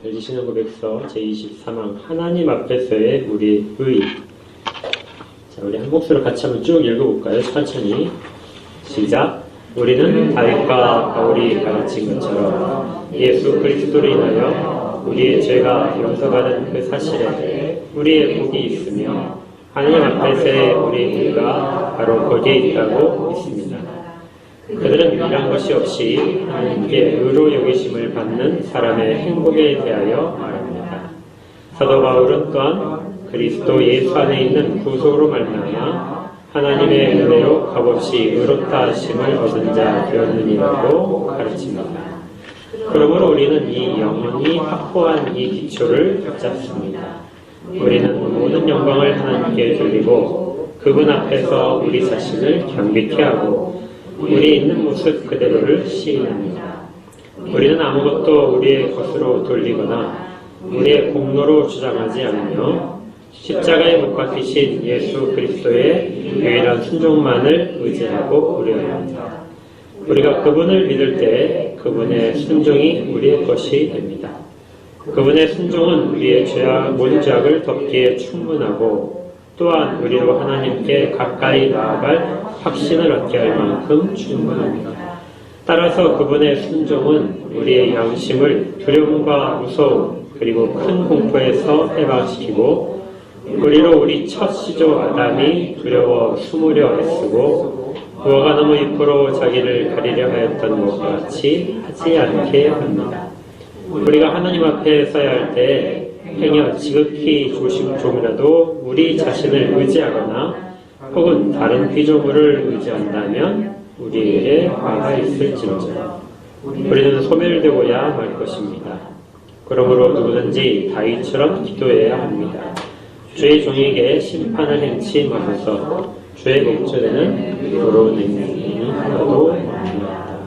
LG신앙 고백서 제23항 하나님 앞에서의 우리의 의. 자, 우리 한 목소리로 같이 한번 쭉 읽어볼까요? 천천히. 시작. 우리는 다윗과 바울이 가르친 것처럼 예수 그리스도로 인하여 우리의 죄가 용서받은 그 사실에 우리의 복이 있으며 하나님 앞에서의 우리의 의가 바로 거기에 있다고 믿습니다. 그들은 이런 것이 없이 하나님께 의로 여기심을 받는 사람의 행복에 대하여 말합니다. 사도 바울은 또한 그리스도 예수 안에 있는 구속으로 말미암아 하나님의 은혜로 값없이 의롭다 하심을 얻은 자 되었느니라고 가르칩니다. 그러므로 우리는 이 영원히 확보한 이 기초를 붙잡습니다. 우리는 모든 영광을 하나님께 돌리고 그분 앞에서 우리 자신을 경배케 하고 우리 있는 모습 그대로를 시인합니다. 우리는 아무것도 우리의 것으로 돌리거나 우리의 공로로 주장하지 않으며 십자가에 못 박히신 예수 그리스도의 유일한 순종만을 의지하고 우려합니다. 우리가 그분을 믿을 때 그분의 순종이 우리의 것이 됩니다. 그분의 순종은 우리의 모든 죄악을 덮기에 충분하고 또한 우리로 하나님께 가까이 나아갈 확신을 얻게 할 만큼 충분합니다. 따라서 그분의 순종은 우리의 양심을 두려움과 무서움 그리고 큰 공포에서 해방시키고 우리로 우리 첫 시조 아담이 두려워 숨으려 애쓰고 무화과 나무 잎으로 자기를 가리려 하였던 것과 같이 하지 않게 합니다. 우리가 하나님 앞에 서야 할 때 행여 지극히 조금이라도 우리 자신을 의지하거나 혹은 다른 피조물을 의지한다면 우리에게 화가 있을지로다. 우리는 소멸되고야 말 것입니다. 그러므로 누구든지 다윗처럼 기도해야 합니다. 주의 종에게 심판을 행치 마소서. 주의 목전에는 도로운 행위 하나도 없나이다.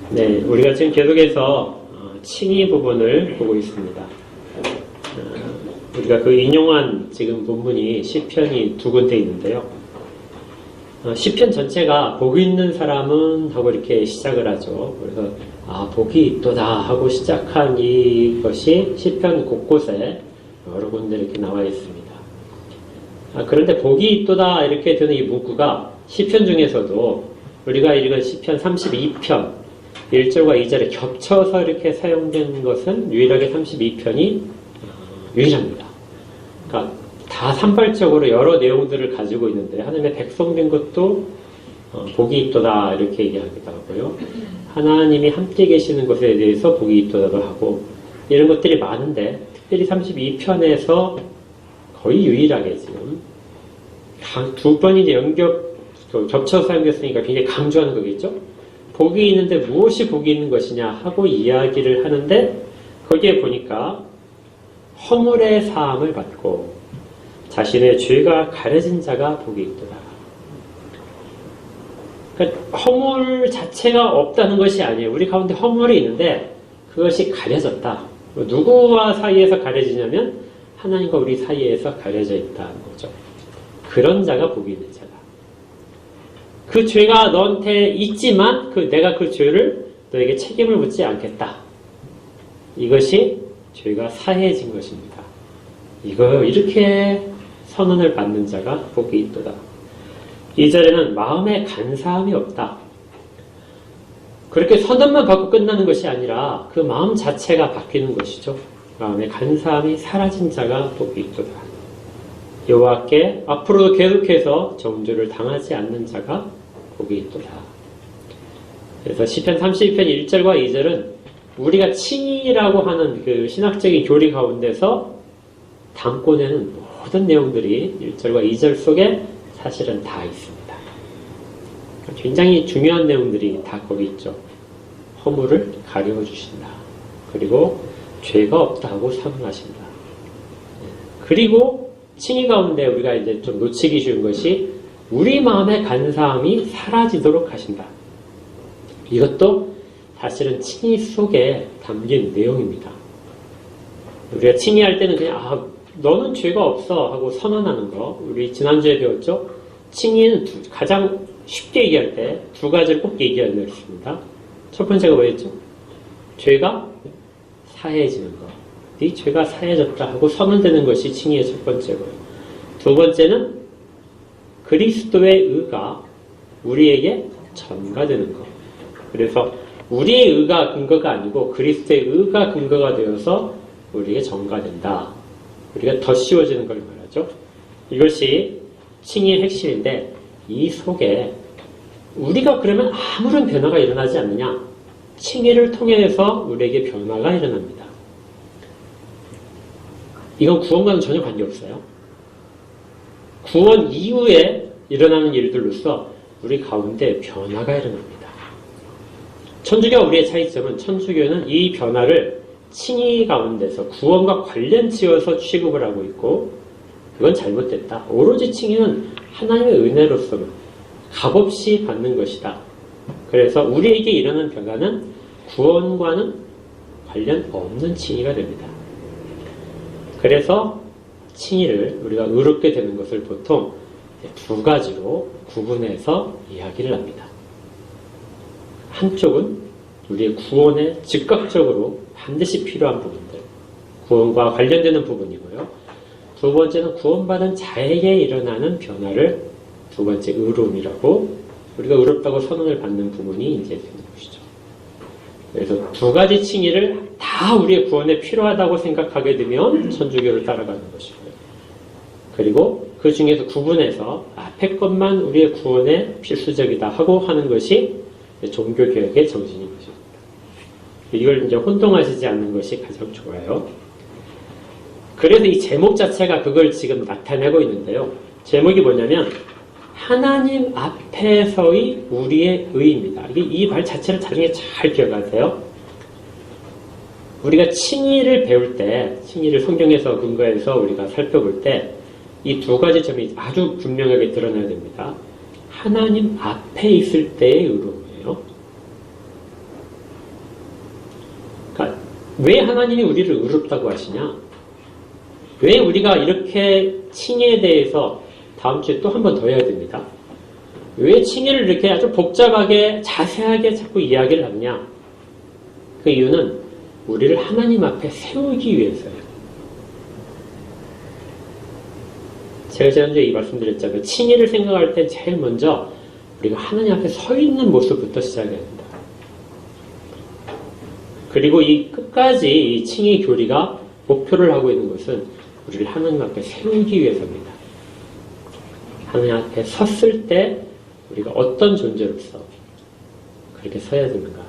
네, 우리가 지금 계속해서 칭의 부분을 보고 있습니다. 우리가 그 인용한 지금 본문이 시편이 두 군데 있는데요. 시편 전체가 복이 있는 사람은 하고 이렇게 시작을 하죠. 그래서 복이 있도다 하고 시작한 이것이 시편 곳곳에 여러 군데 이렇게 나와 있습니다. 그런데 복이 있도다 이렇게 되는 이 문구가 시편 중에서도 우리가 읽은 시편 32편 1절과 2절에 겹쳐서 이렇게 사용된 것은 유일하게 32편이 유일합니다. 그러니까 다 산발적으로 여러 내용들을 가지고 있는데 하나님의 백성된 것도 복이 있도다 이렇게 얘기하기도 하고요. 하나님이 함께 계시는 것에 대해서 복이 있도다도 하고 이런 것들이 많은데 특별히 32편에서 거의 유일하게 지금 두 번이 이제 겹쳐서 사용됐으니까 굉장히 강조하는 거겠죠. 복이 있는데 무엇이 복이 있는 것이냐 하고 이야기를 하는데 거기에 보니까 허물의 사함을 받고 자신의 죄가 가려진 자가 복이 있더라. 그러니까 허물 자체가 없다는 것이 아니에요. 우리 가운데 허물이 있는데 그것이 가려졌다. 누구와 사이에서 가려지냐면 하나님과 우리 사이에서 가려져 있다는 거죠. 그런 자가 복이 있는 자다. 그 죄가 너한테 있지만 내가 그 죄를 너에게 책임을 묻지 않겠다. 이것이 죄가 사해진 것입니다. 이렇게 선언을 받는 자가 복이 있도다. 2절에는 마음에 간사함이 없다. 그렇게 선언만 받고 끝나는 것이 아니라 그 마음 자체가 바뀌는 것이죠. 마음에 간사함이 사라진 자가 복이 있도다. 여호와께 앞으로도 계속해서 정죄를 당하지 않는 자가 복이 있도다. 그래서 시편 32편 1절과 2절은 우리가 칭의라고 하는 그 신학적인 교리 가운데서 담고내는 모든 내용들이 1절과 2절 속에 사실은 다 있습니다. 굉장히 중요한 내용들이 다 거기 있죠. 허물을 가려주신다. 그리고 죄가 없다고 선언하신다. 그리고 칭의 가운데 우리가 이제 좀 놓치기 쉬운 것이 우리 마음의 간사함이 사라지도록 하신다. 이것도 사실은 칭의 속에 담긴 내용입니다. 우리가 칭의할 때는 그냥 너는 죄가 없어 하고 선언하는 거. 우리 지난주에 배웠죠? 칭의는 가장 쉽게 얘기할 때 두 가지를 꼭 얘기하려 했습니다. 첫 번째가 뭐였죠? 죄가 사해지는 것. 네 죄가 사해졌다 하고 선언되는 것이 칭의의 첫 번째고요. 두 번째는 그리스도의 의가 우리에게 전가되는 것. 그래서 우리의 의가 근거가 아니고 그리스도의 의가 근거가 되어서 우리에게 전가된다. 우리가 더 씌워지는 걸 말하죠. 이것이 칭의의 핵심인데 이 속에 우리가 그러면 아무런 변화가 일어나지 않느냐? 칭의를 통해서 우리에게 변화가 일어납니다. 이건 구원과는 전혀 관계없어요. 구원 이후에 일어나는 일들로서 우리 가운데 변화가 일어납니다. 천주교와 우리의 차이점은 천주교는 이 변화를 칭의 가운데서 구원과 관련 지어서 취급을 하고 있고 그건 잘못됐다. 오로지 칭의는 하나님의 은혜로서 값없이 받는 것이다. 그래서 우리에게 일어나는 변화는 구원과는 관련 없는 칭의가 됩니다. 그래서 칭의를 우리가 의롭게 되는 것을 보통 두 가지로 구분해서 이야기를 합니다. 한쪽은 우리의 구원에 즉각적으로 반드시 필요한 부분들, 구원과 관련되는 부분이고요. 두 번째는 구원받은 자에게 일어나는 변화를 두 번째 의로움이라고 우리가 의롭다고 선언을 받는 부분이 이제 되는 것이죠. 그래서 두 가지 칭의를 다 우리의 구원에 필요하다고 생각하게 되면 천주교를 따라가는 것이고요. 그리고 그 중에서 구분해서 앞에 것만 우리의 구원에 필수적이다 하고 하는 것이 종교개혁의 정신인 것입니다. 이걸 이제 혼동하시지 않는 것이 가장 좋아요. 그래서 이 제목 자체가 그걸 지금 나타내고 있는데요. 제목이 뭐냐면 하나님 앞에서의 우리의 의입니다. 이 말 자체를 나중에 잘 기억하세요. 우리가 칭의를 배울 때, 칭의를 성경에서 근거해서 우리가 살펴볼 때 이 두 가지 점이 아주 분명하게 드러나야 됩니다. 하나님 앞에 있을 때의 의로움이에요. 그러니까 왜 하나님이 우리를 의롭다고 하시냐? 왜 우리가 이렇게 칭의에 대해서 다음 주에 또 한 번 더 해야 됩니다. 왜 칭의를 이렇게 아주 복잡하게 자세하게 자꾸 이야기를 하느냐? 그 이유는 우리를 하나님 앞에 세우기 위해서예요. 제가 지난주에 이 말씀드렸잖아요. 칭의를 생각할 때 제일 먼저 우리가 하나님 앞에 서 있는 모습부터 시작해야 된다. 그리고 이 끝까지 이 칭의 교리가 목표를 하고 있는 것은 우리를 하나님 앞에 세우기 위해서입니다. 하나님 앞에 섰을 때 우리가 어떤 존재로서 그렇게 서야 되는가.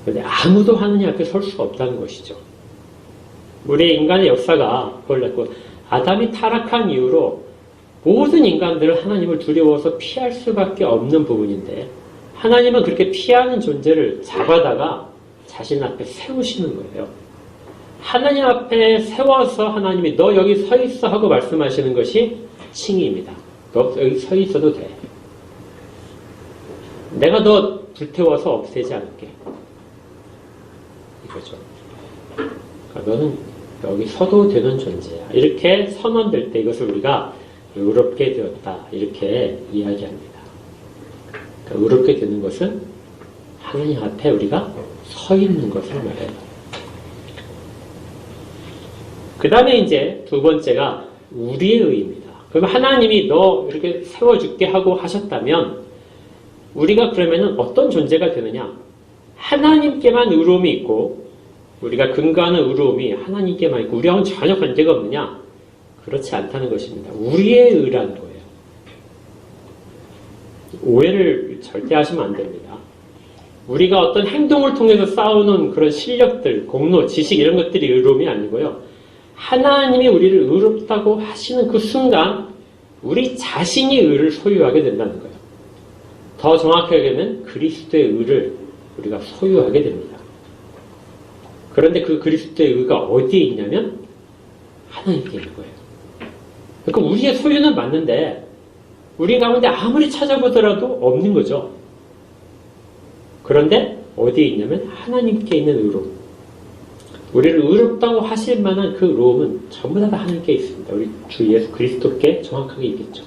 그런데 아무도 하나님 앞에 설 수가 없다는 것이죠. 우리 인간의 역사가 그걸 갖고 아담이 타락한 이후로 모든 인간들은 하나님을 두려워서 피할 수밖에 없는 부분인데 하나님은 그렇게 피하는 존재를 잡아다가 자신 앞에 세우시는 거예요. 하나님 앞에 세워서 하나님이 너 여기 서 있어 하고 말씀하시는 것이 칭의입니다. 너 여기 서 있어도 돼. 내가 너 불태워서 없애지 않을게. 이거죠. 그러니까 너는 여기 서도 되는 존재야. 이렇게 선언될 때 이것을 우리가 의롭게 되었다. 이렇게 이야기합니다. 그러니까 의롭게 되는 것은 하나님 앞에 우리가 서 있는 것을 말해요. 그 다음에 이제 두 번째가 우리의 의입니다. 그럼 하나님이 너 이렇게 세워줄게 하고 하셨다면 우리가 그러면은 어떤 존재가 되느냐? 하나님께만 의로움이 있고 우리가 근거하는 의로움이 하나님께만 있고 우리하고는 전혀 관계가 없느냐? 그렇지 않다는 것입니다. 우리의 의라는 거예요. 오해를 절대 하시면 안 됩니다. 우리가 어떤 행동을 통해서 쌓아오는 그런 실력들, 공로, 지식 이런 것들이 의로움이 아니고요. 하나님이 우리를 의롭다고 하시는 그 순간 우리 자신이 의를 소유하게 된다는 거예요. 더 정확하게는 그리스도의 의를 우리가 소유하게 됩니다. 그런데 그 그리스도의 의가 어디에 있냐면 하나님께 있는 거예요. 그러니까 우리의 소유는 맞는데 우리 가운데 아무리 찾아보더라도 없는 거죠. 그런데 어디에 있냐면 하나님께 있는 의로움. 우리를 의롭다고 하실 만한 그 의로움은 전부 다 하나님께 있습니다. 우리 주 예수 그리스도께 정확하게 있겠죠.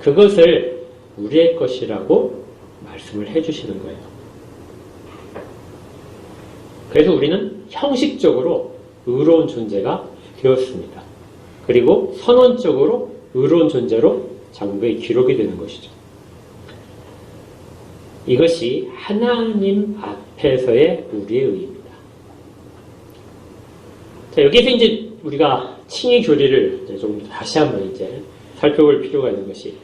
그것을 우리의 것이라고 말씀을 해주시는 거예요. 그래서 우리는 형식적으로 의로운 존재가 되었습니다. 그리고 선언적으로 의로운 존재로 장부에 기록이 되는 것이죠. 이것이 하나님 앞에서의 우리의 의입니다. 자, 여기서 이제 우리가 칭의 교리를 이제 좀 다시 한번 이제 살펴볼 필요가 있는 것이,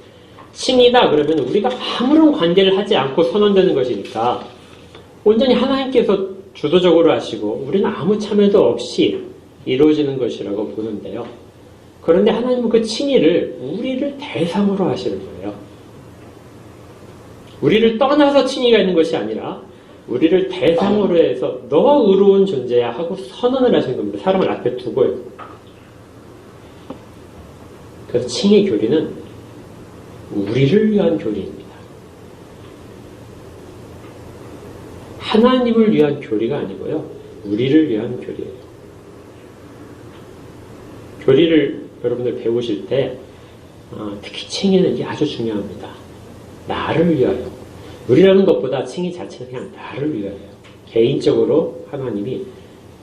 칭의다 그러면 우리가 아무런 관계를 하지 않고 선언되는 것이니까 온전히 하나님께서 주도적으로 하시고 우리는 아무 참여도 없이 이루어지는 것이라고 보는데요. 그런데 하나님은 그 칭의를 우리를 대상으로 하시는 거예요. 우리를 떠나서 칭의가 있는 것이 아니라 우리를 대상으로 해서 너 의로운 존재야 하고 선언을 하시는 겁니다. 사람을 앞에 두고요. 그래서 칭의 교리는 우리를 위한 교리입니다. 하나님을 위한 교리가 아니고요. 우리를 위한 교리예요. 교리를 여러분들 배우실 때 특히 칭의는 이게 아주 중요합니다. 나를 위하여. 우리라는 것보다 칭의 자체는 그냥 나를 위하여. 개인적으로 하나님이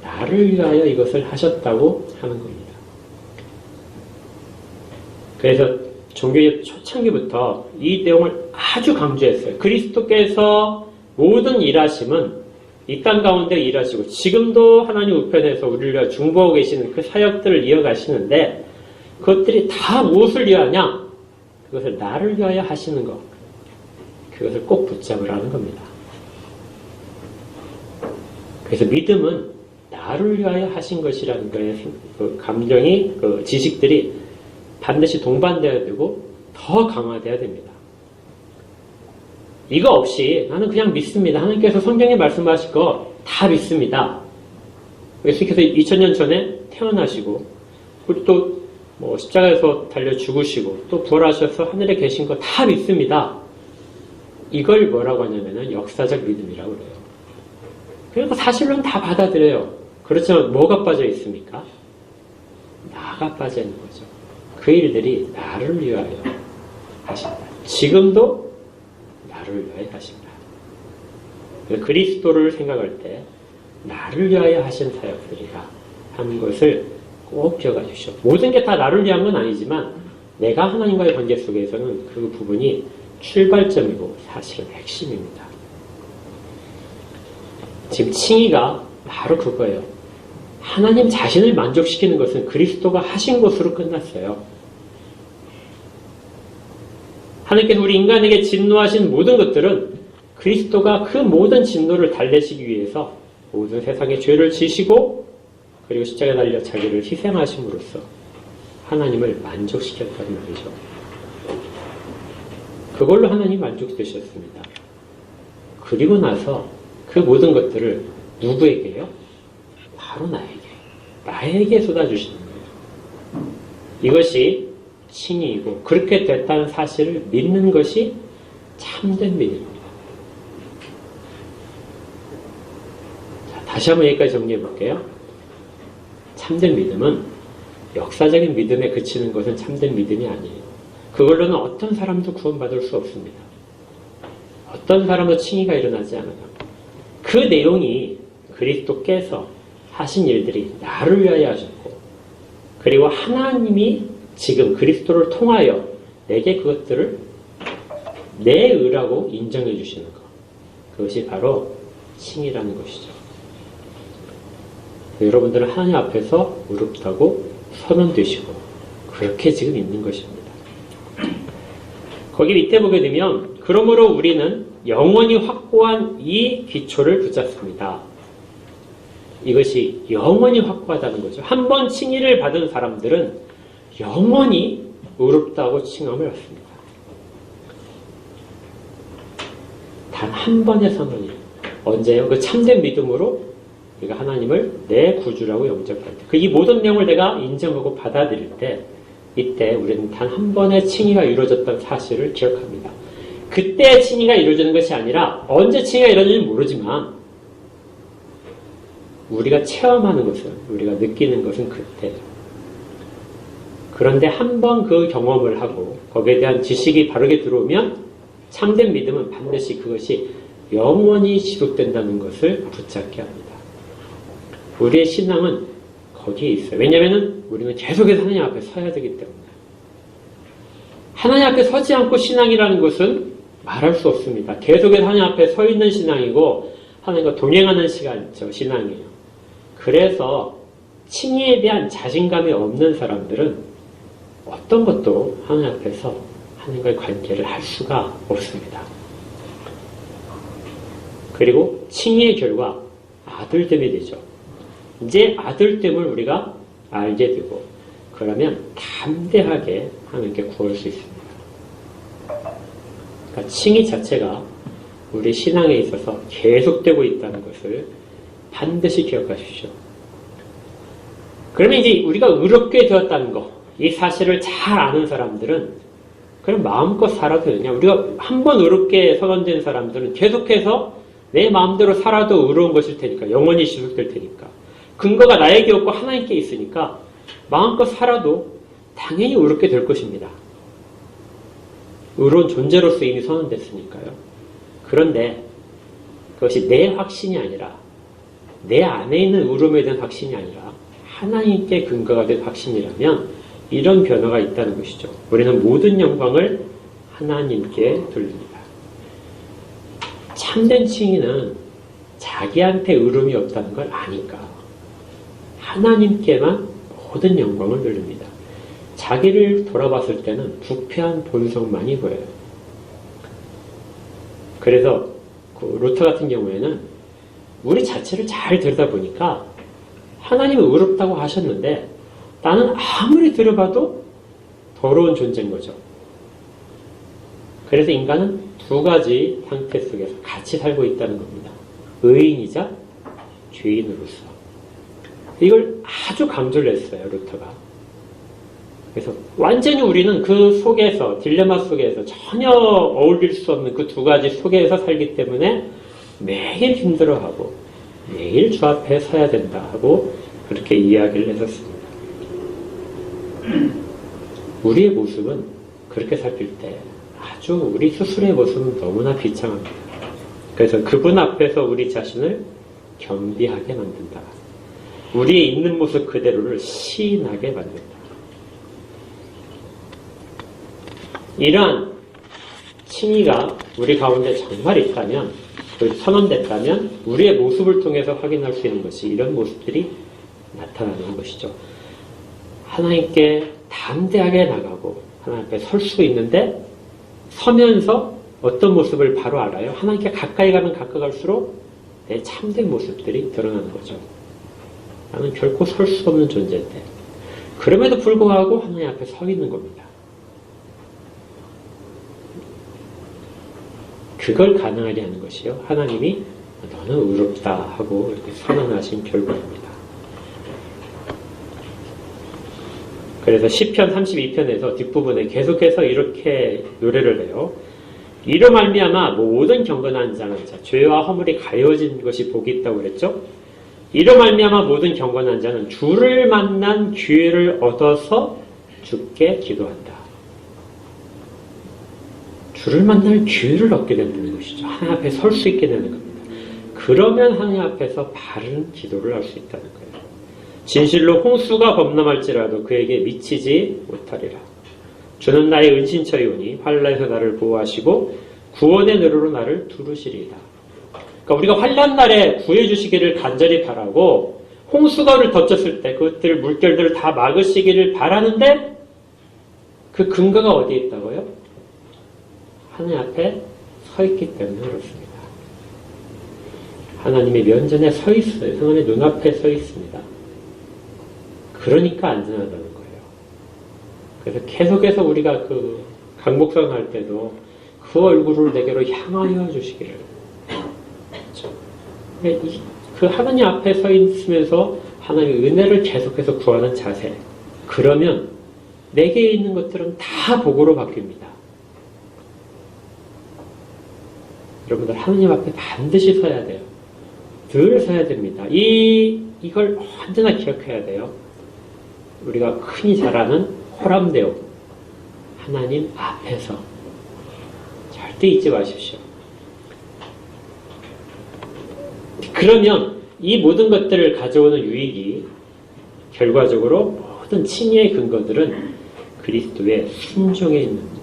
나를 위하여 이것을 하셨다고 하는 겁니다. 그래서 종교의 초창기부터 이 내용을 아주 강조했어요. 그리스도께서 모든 일하심은 이 땅 가운데 일하시고 지금도 하나님 우편에서 우리를 위하여 중보하고 계시는 그 사역들을 이어가시는데 그것들이 다 무엇을 위하냐? 그것을 나를 위하여 하시는 것. 그것을 꼭 붙잡으라는 겁니다. 그래서 믿음은 나를 위하여 하신 것이라는 거에 그 감정이, 그 지식들이 반드시 동반되어야 되고 더 강화되어야 됩니다. 이거 없이 나는 그냥 믿습니다. 하나님께서 성경에 말씀하실 거 다 믿습니다. 예수께서 2000년 전에 태어나시고 그리고 또 십자가에서 달려 죽으시고 또 부활하셔서 하늘에 계신 거 다 믿습니다. 이걸 뭐라고 하냐면은 역사적 믿음이라고 그래요. 그러니까 사실로는 다 받아들여요. 그렇지만 뭐가 빠져 있습니까? 나가 빠져 있는 거죠. 그 일들이 나를 위하여 하신다. 지금도 나를 위하여 하신다. 그리스도를 생각할 때 나를 위하여 하신 사역들이다 하는 것을 꼭 기억해 주십시오. 모든 게 다 나를 위한 건 아니지만 내가 하나님과의 관계 속에서는 그 부분이 출발점이고 사실은 핵심입니다. 지금 칭의가 바로 그거예요. 하나님 자신을 만족시키는 것은 그리스도가 하신 것으로 끝났어요. 하나님께서 우리 인간에게 진노하신 모든 것들은 그리스도가 그 모든 진노를 달래시기 위해서 모든 세상의 죄를 지시고 그리고 십자가에 달려 자기를 희생하심으로써 하나님을 만족시켰다는 말이죠. 그걸로 하나님 만족되셨습니다. 그리고 나서 그 모든 것들을 누구에게요? 바로 나에게 쏟아주시는 거예요. 이것이 칭의이고 그렇게 됐다는 사실을 믿는 것이 참된 믿음입니다. 자, 다시 한번 여기까지 정리해 볼게요. 참된 믿음은 역사적인 믿음에 그치는 것은 참된 믿음이 아니에요. 그걸로는 어떤 사람도 구원받을 수 없습니다. 어떤 사람도 칭의가 일어나지 않아요. 그 내용이 그리스도께서 하신 일들이 나를 위하여 하셨고 그리고 하나님이 지금 그리스도를 통하여 내게 그것들을 내 의라고 인정해 주시는 것. 그것이 바로 칭의라는 것이죠. 여러분들은 하나님 앞에서 의롭다고 선언되시고 그렇게 지금 있는 것입니다. 거기 밑에 보게 되면 그러므로 우리는 영원히 확고한 이 기초를 붙잡습니다. 이것이 영원히 확고하다는 거죠. 한 번 칭의를 받은 사람들은 영원히 의롭다고 칭함을 받습니다. 단 한 번의 선언이에요. 언제요? 그 참된 믿음으로 우리가 하나님을 내 구주라고 영접할 때, 그 이 모든 내용을 내가 인정하고 받아들일 때, 이때 우리는 단 한 번의 칭의가 이루어졌다는 사실을 기억합니다. 그때 칭의가 이루어지는 것이 아니라 언제 칭의가 이루어지는지 모르지만 우리가 체험하는 것은, 우리가 느끼는 것은 그때예요. 그런데 한 번 그 경험을 하고 거기에 대한 지식이 바르게 들어오면 참된 믿음은 반드시 그것이 영원히 지속된다는 것을 붙잡게 합니다. 우리의 신앙은 거기에 있어요. 왜냐하면 우리는 계속해서 하나님 앞에 서야 되기 때문에. 하나님 앞에 서지 않고 신앙이라는 것은 말할 수 없습니다. 계속해서 하나님 앞에 서 있는 신앙이고 하나님과 동행하는 시간이죠. 신앙이에요. 그래서 칭의에 대한 자신감이 없는 사람들은 어떤 것도 하나님 앞에서 하나님과의 관계를 할 수가 없습니다. 그리고 칭의의 결과 아들됨이 되죠. 이제 아들됨을 우리가 알게 되고 그러면 담대하게 하나님께 구할 수 있습니다. 그러니까 칭의 자체가 우리 신앙에 있어서 계속되고 있다는 것을 반드시 기억하십시오. 그러면 이제 우리가 의롭게 되었다는 거, 이 사실을 잘 아는 사람들은 그럼 마음껏 살아도 되느냐? 우리가 한 번 의롭게 선언된 사람들은 계속해서 내 마음대로 살아도 의로운 것일 테니까, 영원히 지속될 테니까, 근거가 나에게 없고 하나님께 있으니까 마음껏 살아도 당연히 의롭게 될 것입니다. 의로운 존재로서 이미 선언됐으니까요. 그런데 그것이 내 확신이 아니라, 내 안에 있는 의로움에 대한 확신이 아니라 하나님께 근거가 된 확신이라면 이런 변화가 있다는 것이죠. 우리는 모든 영광을 하나님께 돌립니다. 참된 칭의는 자기한테 의로움이 없다는 걸 아니까 하나님께만 모든 영광을 돌립니다. 자기를 돌아봤을 때는 부패한 본성만이 보여요. 그래서 그 루터 같은 경우에는 우리 자체를 잘 들여다보니까 하나님은 의롭다고 하셨는데 나는 아무리 들어봐도 더러운 존재인 거죠. 그래서 인간은 두 가지 상태 속에서 같이 살고 있다는 겁니다. 의인이자 죄인으로서. 이걸 아주 강조를 했어요, 루터가. 그래서 완전히 우리는 그 속에서, 딜레마 속에서 전혀 어울릴 수 없는 그 두 가지 속에서 살기 때문에 매일 힘들어하고 매일 주 앞에 서야 된다 하고 그렇게 이야기를 했었습니다. 우리의 모습은 그렇게 살필 때 아주 우리 스스로의 모습은 너무나 비참합니다. 그래서 그분 앞에서 우리 자신을 겸비하게 만든다. 우리의 있는 모습 그대로를 시인하게 만든다. 이러한 칭의가 우리 가운데 정말 있다면, 선언됐다면 우리의 모습을 통해서 확인할 수 있는 것이 이런 모습들이 나타나는 것이죠. 하나님께 담대하게 나가고 하나님 앞에 설 수 있는데 서면서 어떤 모습을 바로 알아요? 하나님께 가까이 가면 가까이 갈수록 내 참된 모습들이 드러나는 거죠. 나는 결코 설 수 없는 존재인데 그럼에도 불구하고 하나님 앞에 서 있는 겁니다. 그걸 가능하게 하는 것이요. 하나님이 너는 의롭다 하고 이렇게 선언하신 결과입니다. 그래서 시편 32편에서 뒷부분에 계속해서 이렇게 노래를 해요. 이로 말미암아 모든 경건한 자는 죄와 허물이 가려진 것이 복이 있다고 그랬죠. 이로 말미암아 모든 경건한 자는 주를 만난 기회를 얻어서 주께 기도한다. 주를 만날 기회를 얻게 된다는 것이죠. 하나님 앞에 설 수 있게 되는 겁니다. 그러면 하나님 앞에서 바른 기도를 할 수 있다는 거예요. 진실로 홍수가 범람할지라도 그에게 미치지 못하리라. 주는 나의 은신처이오니 환난에서 나를 보호하시고 구원의 nø로로 나를 두르시리이다. 그러니까 우리가 환난 날에 구해주시기를 간절히 바라고 홍수가를 덮쳤을 때 그것들 물결들을 다 막으시기를 바라는데 그 근거가 어디에 있다고요? 하나님 앞에 서 있기 때문에 그렇습니다. 하나님의 면전에 서 있어요. 하나님의 눈앞에 서 있습니다. 그러니까 안전하다는 거예요. 그래서 계속해서 우리가 그 강목상 할 때도 그 얼굴을 내게로 향하여 주시기를. 그렇죠? 그 하나님 앞에 서 있으면서 하나님의 은혜를 계속해서 구하는 자세. 그러면 내게 있는 것들은 다 복으로 바뀝니다. 여러분들 하나님 앞에 반드시 서야 돼요. 늘 서야 됩니다. 이걸 언제나 기억해야 돼요. 우리가 흔히 잘 아는 호람대오. 하나님 앞에서. 절대 잊지 마십시오. 그러면 이 모든 것들을 가져오는 유익이 결과적으로 모든 칭의의 근거들은 그리스도의 순종에 있는 겁니다.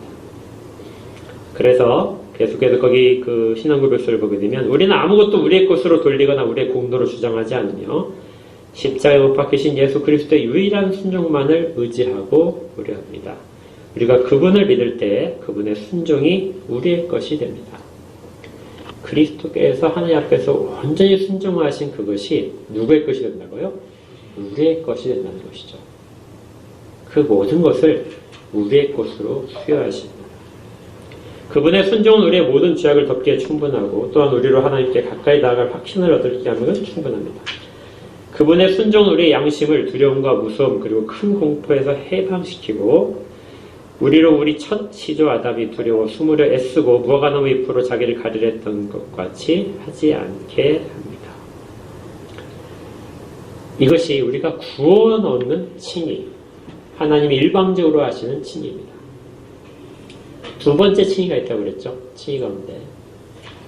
그래서 계속해서 거기 그 신앙고백서를 보게 되면 우리는 아무것도 우리의 것으로 돌리거나 우리의 공로로 주장하지 않으며 십자가에 못 박히신 예수 그리스도의 유일한 순종만을 의지하고 우려합니다. 우리가 그분을 믿을 때 그분의 순종이 우리의 것이 됩니다. 그리스도께서 하나님 앞에서 완전히 순종하신 그것이 누구의 것이 된다고요? 우리의 것이 된다는 것이죠. 그 모든 것을 우리의 것으로 수여하십니다. 그분의 순종은 우리의 모든 죄악을 덮기에 충분하고 또한 우리로 하나님께 가까이 나아갈 확신을 얻게 하면 충분합니다. 그분의 순종은 우리의 양심을 두려움과 무서움 그리고 큰 공포에서 해방시키고 우리로 우리 첫 시조 아담이 두려워 숨으려 애쓰고 무화과나무 잎으로 자기를 가리려 했던 것 같이 하지 않게 합니다. 이것이 우리가 구원 얻는 칭의, 하나님이 일방적으로 하시는 칭의입니다. 두 번째 칭의가 있다고 그랬죠. 칭의 가운데.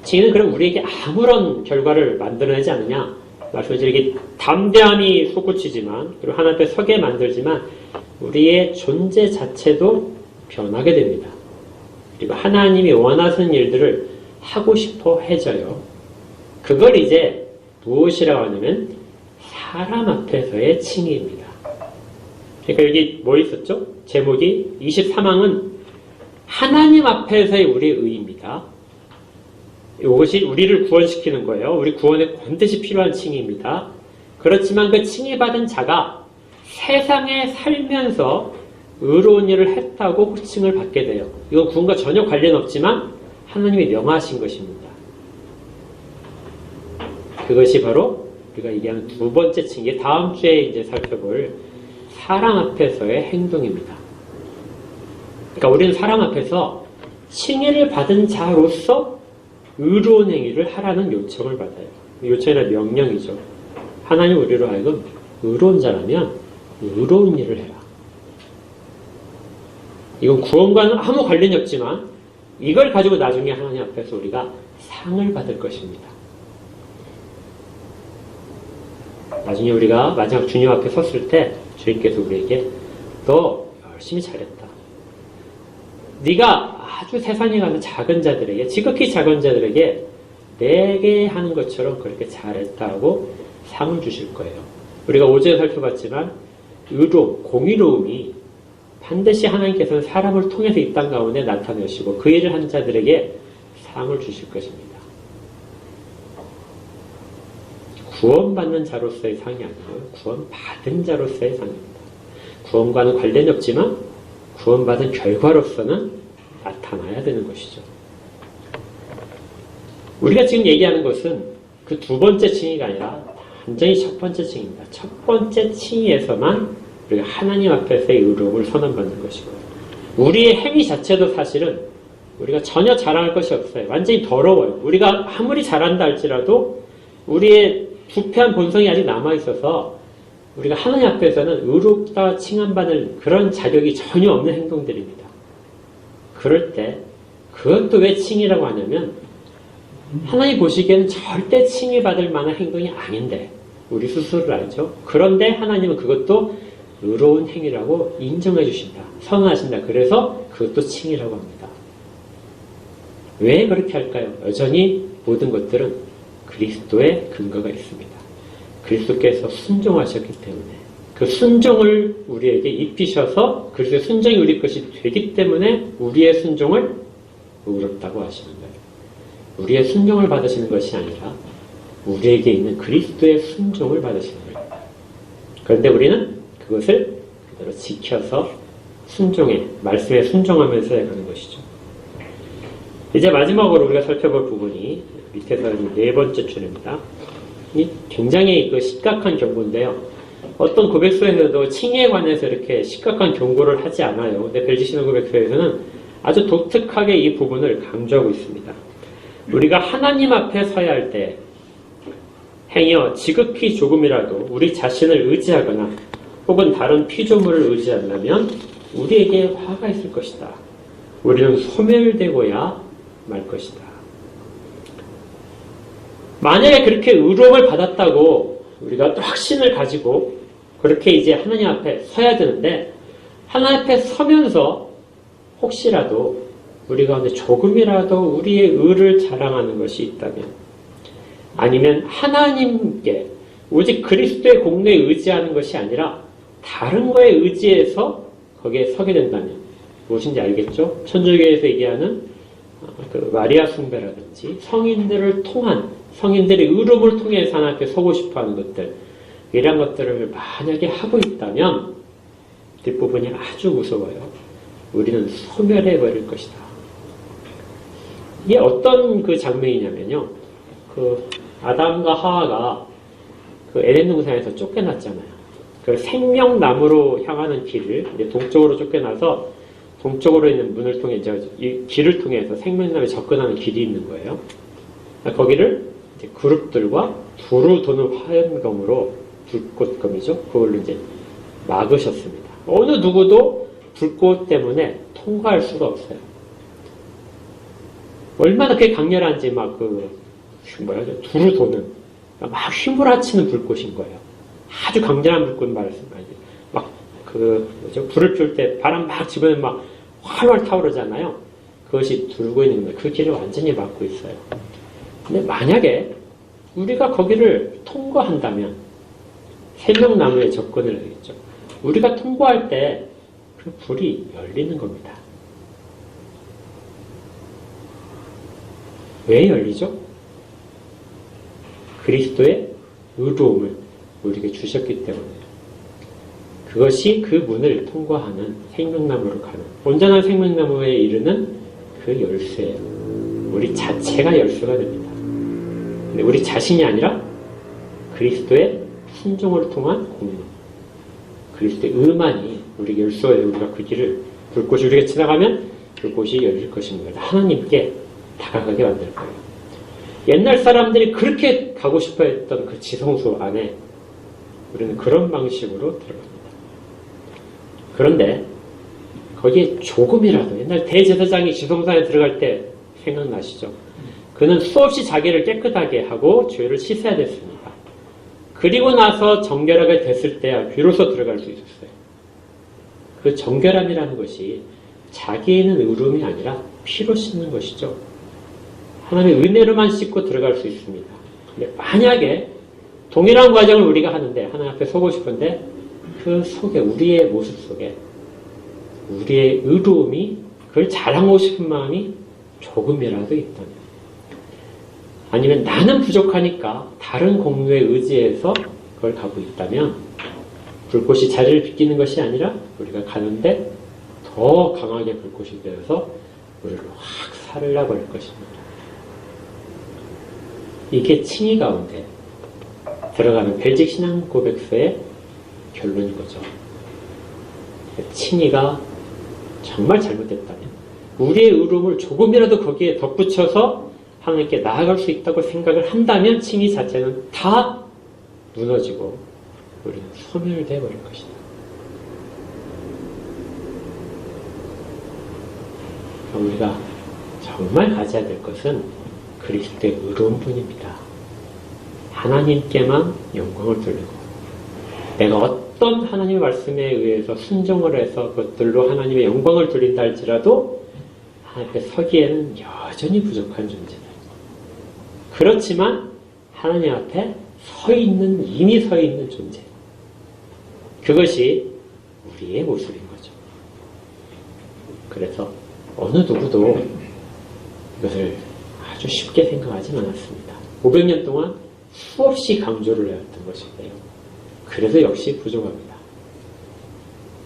칭의는 그럼 우리에게 아무런 결과를 만들어내지 않느냐? 말씀드리기 담대함이 솟구치지만 그리고 하나님 앞에 서게 만들지만 우리의 존재 자체도 변하게 됩니다. 그리고 하나님이 원하시는 일들을 하고 싶어 해져요. 그걸 이제 무엇이라고 하냐면 사람 앞에서의 칭의입니다. 그러니까 여기 뭐 있었죠? 제목이 23항은 하나님 앞에서의 우리의 의입니다. 이것이 우리를 구원시키는 거예요. 우리 구원에 반드시 필요한 칭의입니다. 그렇지만 그 칭의받은 자가 세상에 살면서 의로운 일을 했다고 호칭을 받게 돼요. 이건 구원과 전혀 관련 없지만 하나님이 명하신 것입니다. 그것이 바로 우리가 얘기하는 두 번째 칭의, 다음 주에 이제 살펴볼 사랑 앞에서의 행동입니다. 그러니까 우리는 사랑 앞에서 칭의를 받은 자로서 의로운 행위를 하라는 요청을 받아요. 요청이란 명령이죠. 하나님 우리로 하여금 의로운 자라면 의로운 일을 해라. 이건 구원과는 아무 관련이 없지만 이걸 가지고 나중에 하나님 앞에서 우리가 상을 받을 것입니다. 나중에 우리가 마지막 주님 앞에 섰을 때 주님께서 우리에게 너 열심히 잘했다. 네가 아주 세상에 가는 작은 자들에게, 지극히 작은 자들에게 내게 하는 것처럼 그렇게 잘했다고 상을 주실 거예요. 우리가 오전에 살펴봤지만 의로움, 공의로움이 반드시 하나님께서는 사람을 통해서 이 땅 가운데 나타내시고 그 일을 한 자들에게 상을 주실 것입니다. 구원받는 자로서의 상이 아니고 구원받은 자로서의 상입니다. 구원과는 관련이 없지만 구원받은 결과로서는 나타나야 되는 것이죠. 우리가 지금 얘기하는 것은 그 두 번째 칭의가 아니라 완전히 첫 번째 칭의입니다. 첫 번째 칭의에서만 우리가 하나님 앞에서의 의로움을 선언받는 것이고 우리의 행위 자체도 사실은 우리가 전혀 자랑할 것이 없어요. 완전히 더러워요. 우리가 아무리 잘한다 할지라도 우리의 부패한 본성이 아직 남아있어서 우리가 하나님 앞에서는 의롭다 칭함받을 그런 자격이 전혀 없는 행동들입니다. 그럴 때 그것도 왜 칭의라고 하냐면 하나님 보시기에는 절대 칭의받을 만한 행동이 아닌데 우리 스스로를 알죠. 그런데 하나님은 그것도 의로운 행위라고 인정해 주신다. 선언하신다. 그래서 그것도 칭의라고 합니다. 왜 그렇게 할까요? 여전히 모든 것들은 그리스도의 근거가 있습니다. 그리스도께서 순종하셨기 때문에 그 순종을 우리에게 입히셔서 그리스도의 순종이 우리 것이 되기 때문에 우리의 순종을 의롭다고 하시는 거예요. 우리의 순종을 받으시는 것이 아니라 우리에게 있는 그리스도의 순종을 받으시는 거예요. 그런데 우리는 그것을 그대로 지켜서 순종해, 말씀에 순종하면서 해가는 것이죠. 이제 마지막으로 우리가 살펴볼 부분이 밑에서 네 번째 줄입니다. 이 굉장히 그 심각한 경고인데요. 어떤 고백서에서도 칭의에 관해서 이렇게 심각한 경고를 하지 않아요. 근데 벨지신호 고백서에서는 아주 독특하게 이 부분을 강조하고 있습니다. 우리가 하나님 앞에 서야 할 때 행여 지극히 조금이라도 우리 자신을 의지하거나 혹은 다른 피조물을 의지한다면 우리에게 화가 있을 것이다. 우리는 소멸되고야 말 것이다. 만약에 그렇게 의로움을 받았다고 우리가 또 확신을 가지고 그렇게 이제 하나님 앞에 서야 되는데, 하나님 앞에 서면서 혹시라도 우리 가운데 조금이라도 우리의 의를 자랑하는 것이 있다면, 아니면 하나님께 오직 그리스도의 공로에 의지하는 것이 아니라 다른 거에 의지해서 거기에 서게 된다면, 무엇인지 알겠죠? 천주교에서 얘기하는 그 마리아 숭배라든지 성인들을 통한, 성인들의 의로움을 통해서 하나님 앞에 서고 싶어하는 것들, 이런 것들을 만약에 하고 있다면 뒷부분이 아주 무서워요. 우리는 소멸해버릴 것이다. 이게 어떤 그 장면이냐면요, 그 아담과 하와가 그 에덴 동산에서 쫓겨났잖아요. 그 생명나무로 향하는 길을 이제 동쪽으로 쫓겨나서 동쪽으로 있는 문을 통해 이 길을 통해서 생명나무에 접근하는 길이 있는 거예요. 거기를 이제 그룹들과 두루 도는 화염검으로, 불꽃검이죠. 그걸로 이제 막으셨습니다. 어느 누구도 불꽃 때문에 통과할 수가 없어요. 얼마나 그게 강렬한지 막 두루 도는, 막 휘몰아치는 불꽃인 거예요. 아주 강렬한 불꽃 말씀까지. 불을 피울 때 바람 막 집으면 막 활활 타오르잖아요. 그것이 돌고 있는 거예요. 그 길을 완전히 막고 있어요. 근데 만약에 우리가 거기를 통과한다면 생명나무에 접근을 하겠죠. 우리가 통과할 때 그 불이 열리는 겁니다. 왜 열리죠? 그리스도의 의로움을 우리에게 주셨기 때문에요. 그것이 그 문을 통과하는 생명나무로 가는, 온전한 생명나무에 이르는 그 열쇠예요. 우리 자체가 열쇠가 됩니다. 근데 우리 자신이 아니라 그리스도의 순종을 통한 공로, 그리스도의 의만이 우리 열쇠예요. 우리가 그 길을, 불꽃이 우리가 지나가면 불꽃이 열릴 것입니다. 하나님께 다가가게 만들 거예요. 옛날 사람들이 그렇게 가고 싶어 했던 그 지성소 안에 우리는 그런 방식으로 들어갑니다. 그런데 거기에 조금이라도, 옛날 대제사장이 지성소 안에 들어갈 때 생각나시죠? 그는 수없이 자기를 깨끗하게 하고 죄를 씻어야 됐습니다. 그리고 나서 정결하게 됐을 때야 비로소 들어갈 수 있었어요. 그 정결함이라는 것이 자기에는 의로움이 아니라 피로 씻는 것이죠. 하나님의 은혜로만 씻고 들어갈 수 있습니다. 근데 만약에 동일한 과정을 우리가 하는데, 하나님 앞에 서고 싶은데 그 속에, 우리의 모습 속에 우리의 의로움이, 그걸 자랑하고 싶은 마음이 조금이라도 있다면, 아니면 나는 부족하니까 다른 공로에 의지해서 그걸 가고 있다면, 불꽃이 자리를 비끼는 것이 아니라 우리가 가는데 더 강하게 불꽃이 되어서 우리를 확 살라버릴 것입니다. 이게 칭의 가운데 들어가는 벨직 신앙 고백서의 결론인 거죠. 칭의가 정말 잘못됐다면, 우리의 의로움을 조금이라도 거기에 덧붙여서 하나님께 나아갈 수 있다고 생각을 한다면 칭의 자체는 다 무너지고 우리는 소멸되어 버릴 것이다. 우리가 정말 가져야 될 것은 그리스도의 의로움뿐입니다. 하나님께만 영광을 돌리고, 내가 어떤 하나님의 말씀에 의해서 순종을 해서 그것들로 하나님의 영광을 돌린다 할지라도 하나님 앞에 서기에는 여전히 부족한 존재다. 그렇지만 하나님 앞에 이미 서 있는 존재, 그것이 우리의 모습인 거죠. 그래서 어느 누구도 이것을 아주 쉽게 생각하진 않았습니다. 500년 동안 수없이 강조를 해왔던 것인데요. 그래서 역시 부족합니다.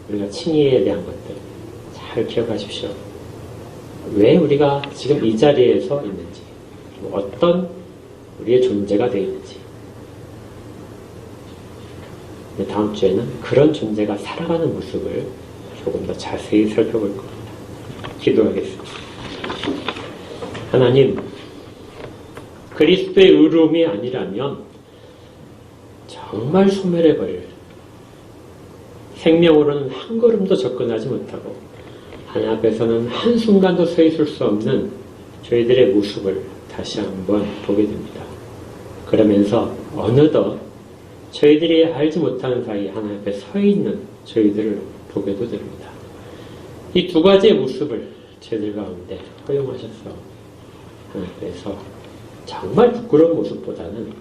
우리가 칭의에 대한 것들 잘 기억하십시오. 왜 우리가 지금 이 자리에서 있는지, 어떤 우리의 존재가 되어 있는지, 다음 주에는 그런 존재가 살아가는 모습을 조금 더 자세히 살펴볼 겁니다. 기도하겠습니다. 하나님, 그리스도의 의로움이 아니라면 정말 소멸해버릴, 생명으로는 한 걸음도 접근하지 못하고 하나님 앞에서는 한순간도 서 있을 수 없는 저희들의 모습을 다시 한번 보게 됩니다. 그러면서 어느덧 저희들이 알지 못하는 사이 하나님 앞에 서 있는 저희들을 보게도 됩니다. 이 두 가지의 모습을 저희들 가운데 허용하셨어. 하나님께서 정말 부끄러운 모습보다는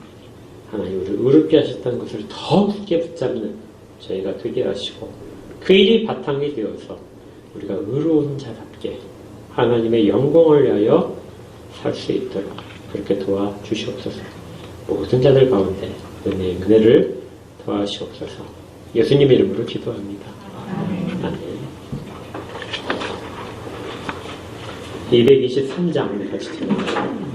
하나님 우리를 의롭게 하셨다는 것을 더 굳게 붙잡는 저희가 되게 하시고 그 일이 바탕이 되어서 우리가 의로운 자답게 하나님의 영광을 위하여 살 수 있도록 그렇게 도와주시옵소서. 모든 자들 가운데 은혜를 더하시옵소서. 예수님 이름으로 기도합니다. 아멘. 223장 같이 읽어볼까요?